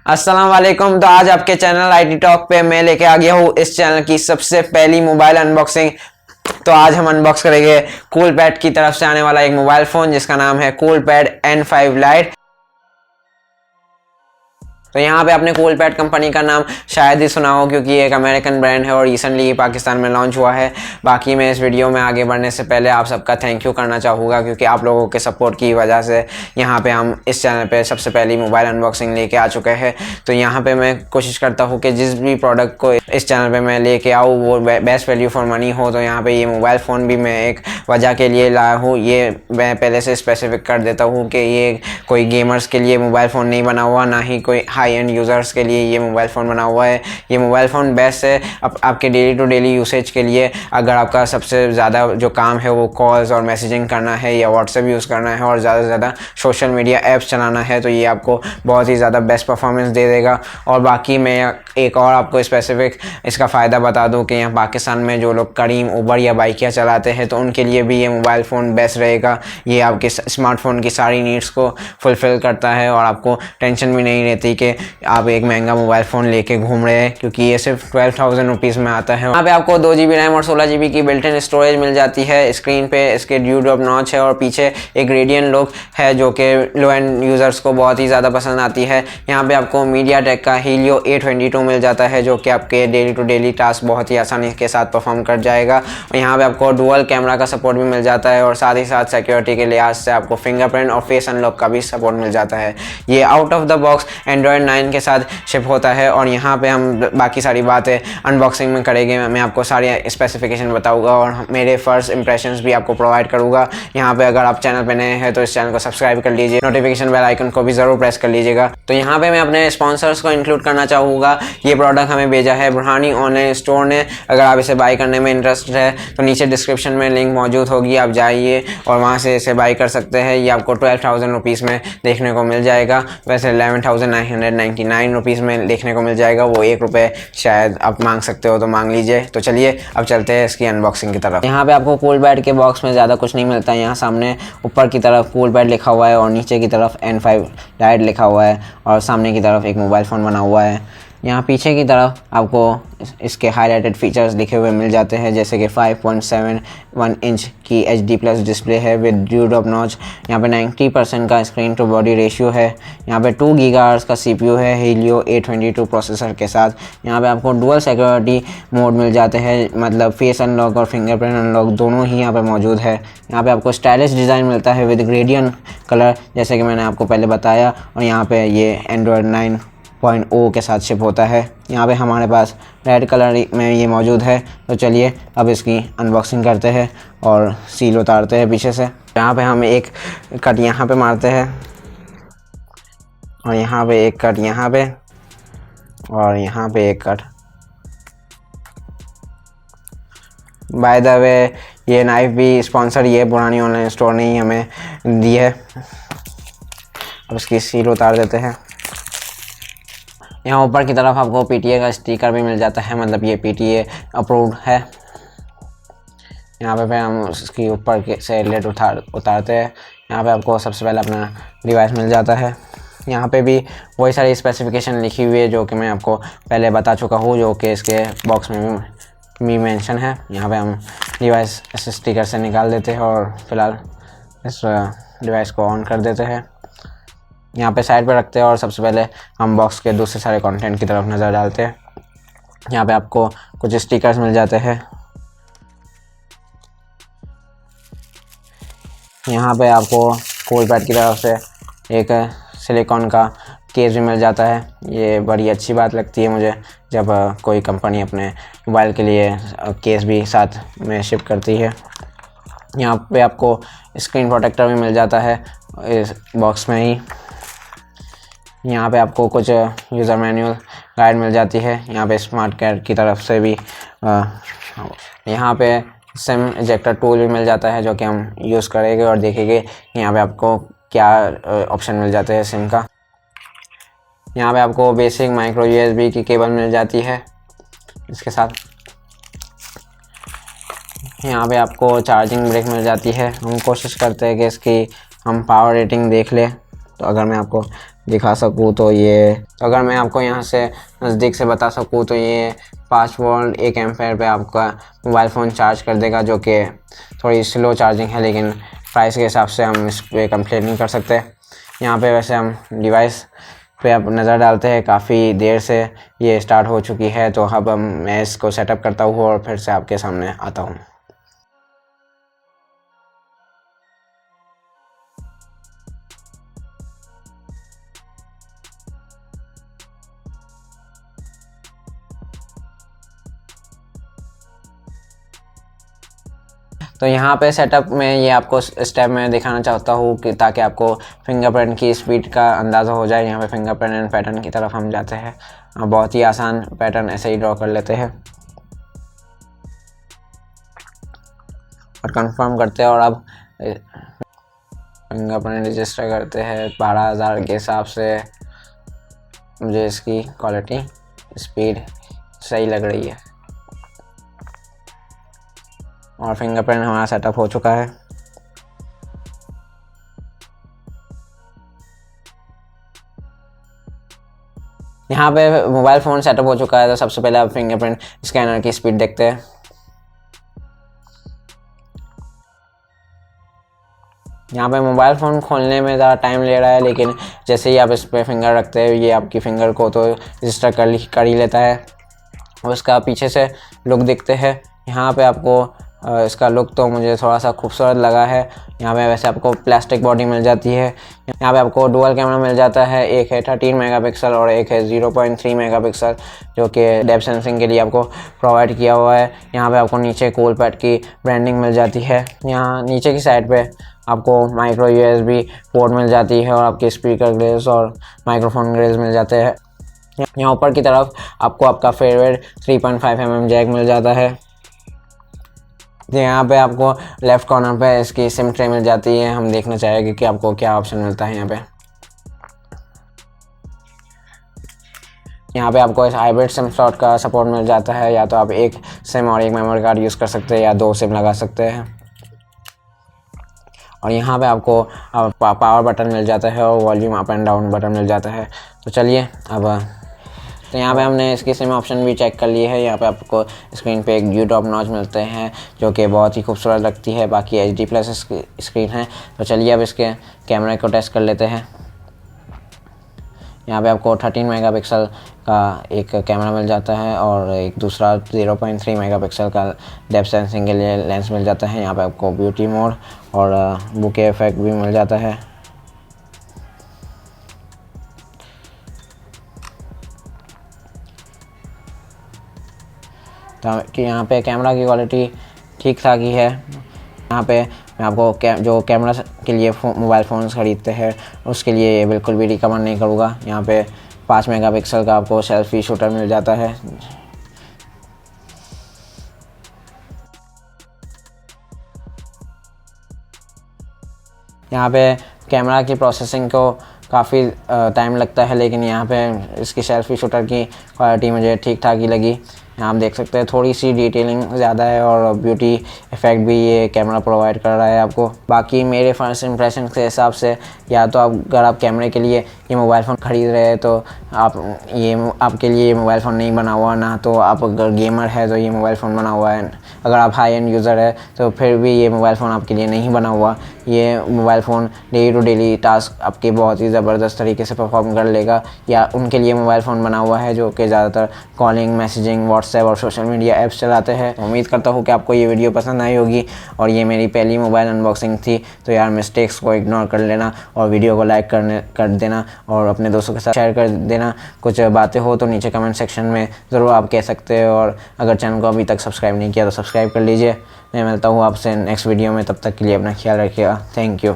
अस्सलाम वालेकुम। तो आज आपके चैनल आईटी टॉक पे मैं लेके आ गया हूँ इस चैनल की सबसे पहली मोबाइल अनबॉक्सिंग। तो आज हम अनबॉक्स करेंगे कूलपैड की तरफ से आने वाला एक मोबाइल फ़ोन जिसका नाम है कूलपैड N5 Lite। तो यहाँ पे आपने कूलपैड कंपनी का नाम शायद ही सुना हो क्योंकि ये एक अमेरिकन ब्रांड है और रिसेंटली पाकिस्तान में लॉन्च हुआ है। बाकी मैं इस वीडियो में आगे बढ़ने से पहले आप सबका थैंक यू करना चाहूँगा क्योंकि आप लोगों के सपोर्ट की वजह से यहाँ पे हम इस चैनल पे सबसे पहली मोबाइल अनबॉक्सिंग लेके आ चुके हैं। तो यहाँ पे मैं कोशिश करता हूँ कि जिस भी प्रोडक्ट को इस चैनल पर मैं लेके आऊँ वो बेस्ट वैल्यू फॉर मनी हो। तो यहाँ पर ये मोबाइल फ़ोन भी मैं एक वजह के लिए लाया हूँ। ये मैं पहले से स्पेसिफिक कर देता हूँ कि ये कोई गेमर्स के लिए मोबाइल फ़ोन नहीं बना हुआ, ना ही कोई हाई एंड यूज़र्स के लिए ये मोबाइल फ़ोन बना हुआ है। ये मोबाइल फ़ोन बेस्ट है आपके डेली टू डेली यूसेज के लिए। अगर आपका सबसे ज़्यादा जो काम है वो कॉल्स और मैसेजिंग करना है या व्हाट्सएप यूज़ करना है और ज़्यादा से ज़्यादा सोशल मीडिया ऐप्स चलाना है तो ये आपको बहुत ही ज़्यादा बेस्ट परफॉर्मेंस दे देगा। और बाकी मैं एक और आपको स्पेसिफिक इसका फ़ायदा बता दूं कि यहाँ पाकिस्तान में जो लोग करीम उबर या बाइकियाँ चलाते हैं तो उनके लिए भी ये मोबाइल फ़ोन बेस्ट रहेगा। ये आपके स्मार्टफोन की सारी नीड्स को फुलफ़िल करता है और आपको टेंशन भी नहीं रहती कि आप एक महंगा मोबाइल फ़ोन लेके घूम रहे हैं क्योंकि ये सिर्फ 12,000 रुपीज़ में आता है। यहाँ पे आपको 2 GB रैम और 16 GB की बिल्ट इन स्टोरेज मिल जाती है। स्क्रीन पे इसके ड्यू ड्रॉप नॉच है और पीछे एक रेडियन लुक है जो कि लो एंड यूज़र्स को बहुत ही ज़्यादा पसंद आती है। यहाँ पे आपको मीडियाटेक का हीलियो A22 मिल जाता है जो कि आपके डेली टू डेली टास्क बहुत ही आसानी के साथ परफॉर्म कर जाएगा। और यहाँ पे आपको डुअल कैमरा का सपोर्ट भी मिल जाता है और साथ ही साथ सिक्योरिटी के लिहाज से आपको फिंगरप्रिंट और फेस अनलॉक का भी सपोर्ट मिल जाता है। ये out of the box Android 9 के साथ शिप होता है। और यहाँ पे हम बाकी सारी बातें अनबॉक्सिंग में करेंगे। मैं आपको सारी स्पेसिफिकेशन बताऊंगा और मेरे फर्स्ट इंप्रेशंस भी आपको प्रोवाइड करूंगा। यहाँ पे अगर आप चैनल पे नए हैं तो इस चैनल को सब्सक्राइब कर लीजिए, नोटिफिकेशन बेल आइकन को भी ज़रूर प्रेस कर लीजिएगा। तो यहाँ पे मैं अपने स्पॉन्सर्स को इंक्लूड करना चाहूँगा। ये प्रोडक्ट हमें भेजा है बुरहानी ऑनलाइन स्टोर ने। अगर आप इसे बाई करने में इंटरेस्ट है तो नीचे डिस्क्रिप्शन में लिंक मौजूद होगी, आप जाइए और वहाँ से इसे बाई कर सकते हैं। ये आपको 12,000 रुपीज़ में देखने को मिल जाएगा। वैसे 11,999 रुपीज़ में देखने को मिल जाएगा। वो ₹1 शायद आप मांग सकते हो तो मांग लीजिए। तो चलिए अब चलते हैं इसकी अनबॉक्सिंग की तरफ। यहाँ पे आपको कूलपैड के बॉक्स में ज़्यादा कुछ नहीं मिलता है। यहाँ सामने ऊपर की तरफ कूलपैड लिखा हुआ है और नीचे की तरफ N5 Lite लिखा हुआ है और सामने की तरफ एक मोबाइल फ़ोन बना हुआ है। यहाँ पीछे की तरफ आपको इसके हाईलाइटेड फीचर्स लिखे हुए मिल जाते हैं जैसे कि 5.71 इंच की HD+ डिस्प्ले है विद ड्यू ड्रॉप नॉच। यहाँ पे 90% का स्क्रीन टू बॉडी रेशियो है। यहाँ पे 2 GHz का CPU है हीलियो A22 प्रोसेसर के साथ। यहाँ पे आपको डुअल सिक्योरिटी मोड मिल जाते हैं, मतलब फेस अनलॉक और फिंगरप्रिंट अनलॉक दोनों ही यहाँ पे मौजूद है। यहाँ पे आपको स्टाइलिश डिज़ाइन मिलता है विद ग्रेडियंट कलर जैसे कि मैंने आपको पहले बताया। और यहाँ पे ये एंड्रॉयड 9.0 के साथ शिप होता है। यहाँ पे हमारे पास रेड कलर में ये मौजूद है। तो चलिए अब इसकी अनबॉक्सिंग करते हैं और सील उतारते हैं पीछे से। यहाँ पे हम एक कट यहाँ पे मारते हैं और यहाँ पे एक कट यहाँ पे और यहाँ पे एक कट। बाय द वे ये नाइफ भी स्पॉन्सर ये बुरहानी ऑनलाइन स्टोर ने ही हमें दी है। अब इसकी सील उतार देते हैं। यहाँ ऊपर की तरफ आपको PTA का स्टिकर भी मिल जाता है, मतलब ये PTA अप्रूव्ड है। यहाँ पे हम उसकी ऊपर से लेड उतारते हैं। यहाँ पे आपको सबसे पहले अपना डिवाइस मिल जाता है। यहाँ पे भी वही सारी स्पेसिफिकेशन लिखी हुई है जो कि मैं आपको पहले बता चुका हूँ, जो कि इसके बॉक्स में भी मेंशन है। यहाँ पे हम डिवाइस इस स्टिकर से निकाल देते हैं और फिलहाल इस डिवाइस को ऑन कर देते हैं। यहाँ पे साइड पे रखते हैं और सबसे पहले हम बॉक्स के दूसरे सारे कंटेंट की तरफ नज़र डालते हैं। यहाँ पे आपको कुछ स्टिकर्स मिल जाते हैं। यहाँ पे आपको कूलपैड की तरफ से एक सिलिकॉन का केस भी मिल जाता है। ये बड़ी अच्छी बात लगती है मुझे जब कोई कंपनी अपने मोबाइल के लिए केस भी साथ में शिप करती है। यहाँ पे आपको स्क्रीन प्रोटेक्टर भी मिल जाता है इस बॉक्स में ही। यहाँ पे आपको कुछ यूज़र मैनुअल गाइड मिल जाती है। यहाँ पे स्मार्ट कैड की तरफ से भी यहाँ पे सिम इजेक्टर टूल भी मिल जाता है जो कि हम यूज़ करेंगे और देखेंगे यहाँ पे आपको क्या ऑप्शन मिल जाते हैं सिम का। यहाँ पे आपको बेसिक माइक्रो USB की केबल मिल जाती है इसके साथ। यहाँ पे आपको चार्जिंग ब्रेक मिल जाती है। हम कोशिश करते हैं कि इसकी हम पावर रेटिंग देख लें। तो अगर मैं आपको दिखा सकूँ तो ये, तो अगर मैं आपको यहाँ से नज़दीक से बता सकूँ तो ये 5 वोल्ट 1 एम्पेयर पे आपका मोबाइल फ़ोन चार्ज कर देगा, जो कि थोड़ी स्लो चार्जिंग है, लेकिन प्राइस के हिसाब से हम इस पर कंप्लेन नहीं कर सकते। यहाँ पे वैसे हम डिवाइस पे अब नज़र डालते हैं, काफ़ी देर से ये स्टार्ट हो चुकी है, तो अब मैं इसको सेटअप करता हूँ और फिर से आपके सामने आता हूँ। तो यहाँ पे सेटअप में ये आपको स्टेप में दिखाना चाहता हूँ कि ताकि आपको फिंगरप्रिंट की स्पीड का अंदाज़ा हो जाए। यहाँ पे फिंगरप्रिंट एंड पैटर्न की तरफ हम जाते हैं, बहुत ही आसान पैटर्न ऐसे ही ड्रॉ कर लेते हैं और कंफर्म करते हैं। और अब फिंगरप्रिंट रजिस्टर करते हैं 12,000 के हिसाब से। मुझे इसकी क्वालिटी स्पीड सही लग रही है और फिंगरप्रिंट हमारा सेटअप हो चुका है। यहाँ पे मोबाइल फ़ोन सेटअप हो चुका है, तो सबसे पहले आप फिंगरप्रिंट स्कैनर की स्पीड देखते हैं। यहाँ पे मोबाइल फ़ोन खोलने में ज़्यादा टाइम ले रहा है, लेकिन जैसे ही आप इस पर फिंगर रखते हैं ये आपकी फिंगर को तो रजिस्टर कर ही लेता है। उसका पीछे से लुक दिखते हैं। यहाँ पे आपको इसका लुक तो मुझे थोड़ा सा खूबसूरत लगा है। यहाँ पे वैसे आपको प्लास्टिक बॉडी मिल जाती है। यहाँ पे आपको डुअल कैमरा मिल जाता है, एक है 13 मेगापिक्सल और एक है 0.3 मेगापिक्सल, जो कि डेप्थ सेंसिंग के लिए आपको प्रोवाइड किया हुआ है। यहाँ पे आपको नीचे कूलपैड की ब्रांडिंग मिल जाती है। यहाँ नीचे की साइड पे आपको माइक्रो USB पोर्ट मिल जाती है और आपके स्पीकर ग्रिल्स और माइक्रोफोन ग्रिल्स मिल जाते हैं। यहाँ ऊपर की तरफ आपको आपका फेवरेट 3.5 mm जैक मिल जाता है। यहाँ पे आपको लेफ़्ट कॉर्नर पे इसकी सिम ट्रे मिल जाती है। हम देखना चाहेंगे कि आपको क्या ऑप्शन मिलता है यहाँ पे। यहाँ पे आपको इस हाइब्रिड सिम स्लॉट का सपोर्ट मिल जाता है, या तो आप एक सिम और एक मेमोरी कार्ड यूज़ कर सकते हैं या 2 सिम लगा सकते हैं। और यहाँ पे आपको पावर बटन मिल जाता है और volume up and down button मिल जाता है। तो चलिए अब, तो यहाँ पे हमने इसकी सिम ऑप्शन भी चेक कर लिए है। यहाँ पे आपको स्क्रीन पे एक ड्यू ड्रॉप नॉच मिलते हैं, जो कि बहुत ही खूबसूरत लगती है। बाकी HD+ स्क्रीन है। तो चलिए अब इसके कैमरे को टेस्ट कर लेते हैं। यहाँ पे आपको 13 मेगापिक्सल का एक कैमरा मिल जाता है और एक दूसरा 0.3 मेगापिक्सल का डेप्थ सेंसिंग के लिए लेंस मिल जाता है। यहाँ पे आपको ब्यूटी मोड और बुके इफेक्ट भी मिल जाता है। तो कि यहाँ पे कैमरा की क्वालिटी ठीक ठाक ही है। यहाँ पे मैं आपको जो कैमरा के लिए मोबाइल फ़ोन्स ख़रीदते हैं उसके लिए बिल्कुल भी रिकमेंड नहीं करूँगा। यहाँ पे 5 मेगापिक्सल का आपको सेल्फी शूटर मिल जाता है। यहाँ पे कैमरा की प्रोसेसिंग को काफ़ी टाइम लगता है, लेकिन यहाँ पे इसकी सेल्फी शूटर की क्वालिटी मुझे ठीक ठाक ही लगी। यहाँ आप देख सकते हैं थोड़ी सी डिटेलिंग ज़्यादा है और ब्यूटी इफ़ेक्ट भी ये कैमरा प्रोवाइड कर रहा है आपको। बाकी मेरे फर्स्ट इंप्रेशन के हिसाब से, या तो अगर आप कैमरे के लिए ये मोबाइल फ़ोन ख़रीद रहे हैं तो आपके लिए ये मोबाइल फ़ोन नहीं बना हुआ, ना तो आप अगर गेमर है तो ये मोबाइल फ़ोन बना हुआ है। अगर आप हाई एंड यूज़र है तो फिर भी ये मोबाइल फ़ोन आपके लिए नहीं बना हुआ। ये mobile phone daily to daily task आपके बहुत ही ज़बरदस्त तरीके से परफॉर्म कर लेगा, या उनके लिए मोबाइल फ़ोन बना हुआ है जो कि ज़्यादातर कॉलिंग, मैसेजिंग, व्हाट्सएप और सोशल मीडिया ऐप्स चलाते हैं। उम्मीद करता हूँ कि आपको ये वीडियो पसंद आई होगी और ये मेरी पहली मोबाइल अनबॉक्सिंग थी। तो यार मिस्टेक्स को इग्नोर कर लेना और वीडियो को लाइक कर देना और अपने दोस्तों के साथ शेयर कर देना। कुछ बातें हो तो नीचे कमेंट सेक्शन में ज़रूर आप कह सकते हो, और अगर चैनल को अभी तक सब्सक्राइब नहीं किया तो सब्सक्राइब कर लीजिए। मैं मिलता हूँ आपसे नेक्स्ट वीडियो में, तब तक के लिए अपना ख्याल रखिएगा। Thank you.